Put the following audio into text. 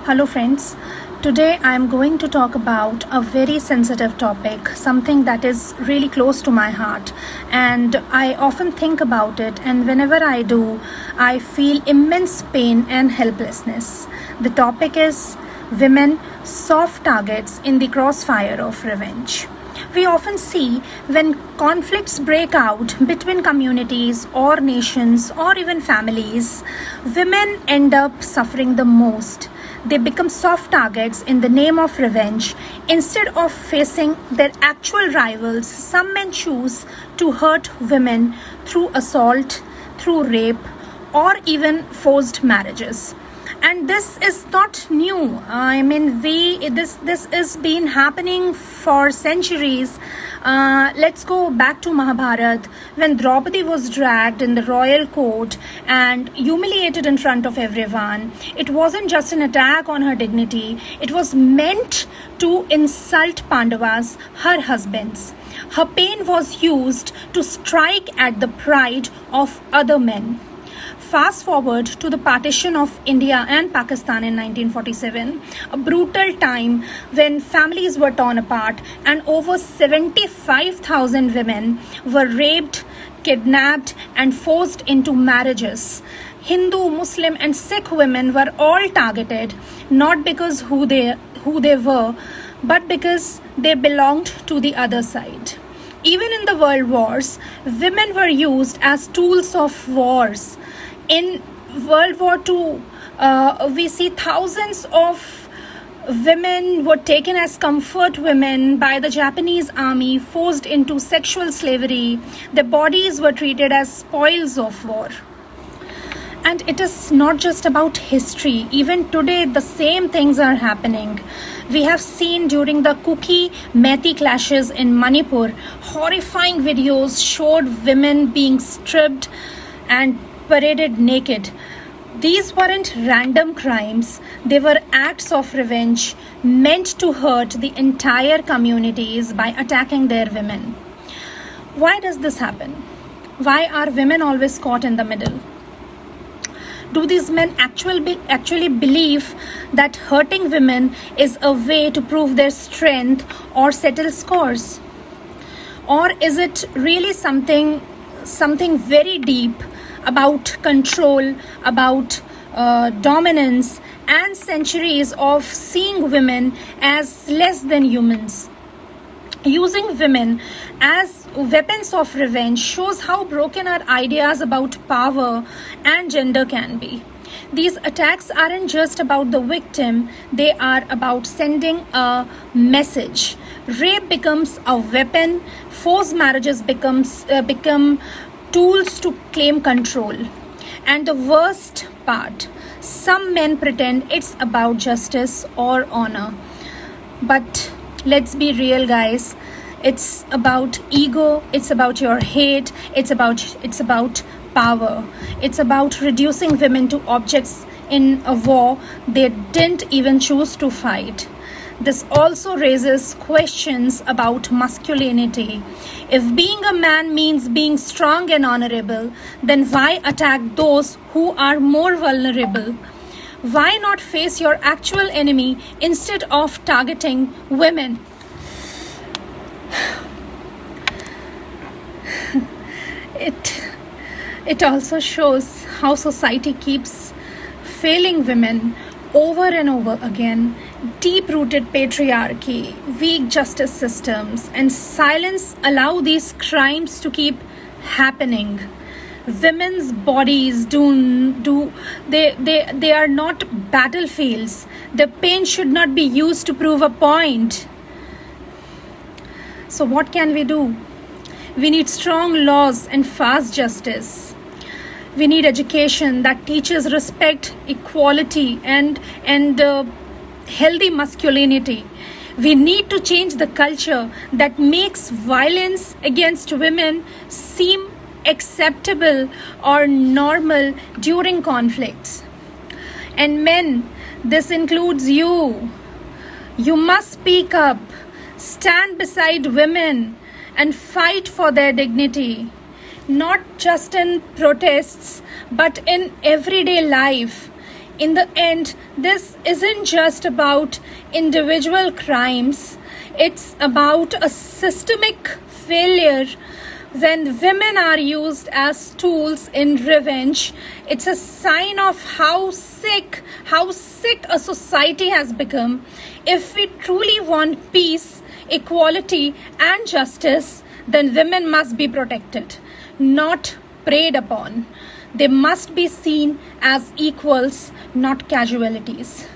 Hello friends, today I am going to talk about a very sensitive topic, something that is really close to my heart, and I often think about it, and whenever I do, I feel immense pain and helplessness. The topic is women soft targets in the crossfire of revenge. We often see when conflicts break out between communities or nations or even families, women end up suffering the most. They become soft targets in the name of revenge. Instead of facing their actual rivals, some men choose to hurt women through assault, through rape, or even forced marriages. And this is not new. This is been happening for centuries. Let's go back to Mahabharata when Draupadi was dragged in the royal court and humiliated in front of everyone. It wasn't just an attack on her dignity. It was meant to insult Pandavas, her husbands. Her pain was used to strike at the pride of other men. Fast forward to the partition of India and Pakistan in 1947, a brutal time when families were torn apart and over 75,000 women were raped, kidnapped, and forced into marriages. Hindu, Muslim, and Sikh women were all targeted, not because who they were, but because they belonged to the other side. Even in the world wars, women were used as tools of wars. In World War II, we see thousands of women were taken as comfort women by the Japanese army, forced into sexual slavery. Their bodies were treated as spoils of war. And it is not just about history. Even today, the same things are happening. We have seen during the Kuki-Methi clashes in Manipur, horrifying videos showed women being stripped and paraded naked. These weren't random crimes, they were acts of revenge meant to hurt the entire communities by attacking their women. Why does this happen? Why are women always caught in the middle? Do these men actually believe that hurting women is a way to prove their strength or settle scores? Or is it really something very deep about control, about dominance, and centuries of seeing women as less than humans? Using women as weapons of revenge shows how broken our ideas about power and gender can be. These attacks aren't just about the victim, they are about sending a message. Rape becomes a weapon, forced marriages become tools to claim control. And the worst part, some men pretend it's about justice or honor. But let's be real, guys. It's about ego, it's about your hate, it's about power. It's about reducing women to objects in a war they didn't even choose to fight. This also raises questions about masculinity. If being a man means being strong and honorable, then why attack those who are more vulnerable? Why not face your actual enemy instead of targeting women? It also shows how society keeps failing women over and over again. Deep-rooted patriarchy, weak justice systems, and silence allow these crimes to keep happening. Women's bodies they are not battlefields. The pain should not be used to prove a point. So what can we do? We need strong laws and fast justice. We need education that teaches respect, equality, and healthy masculinity. We need to change the culture that makes violence against women seem acceptable or normal during conflicts. And men, this includes you. You must speak up, stand beside women, and fight for their dignity. Not just in protests, but in everyday life. In the end, this isn't just about individual crimes, it's about a systemic failure. When women are used as tools in revenge, it's a sign of how sick a society has become. If we truly want peace, equality, and justice, then women must be protected, not preyed upon. They must be seen as equals, not casualties.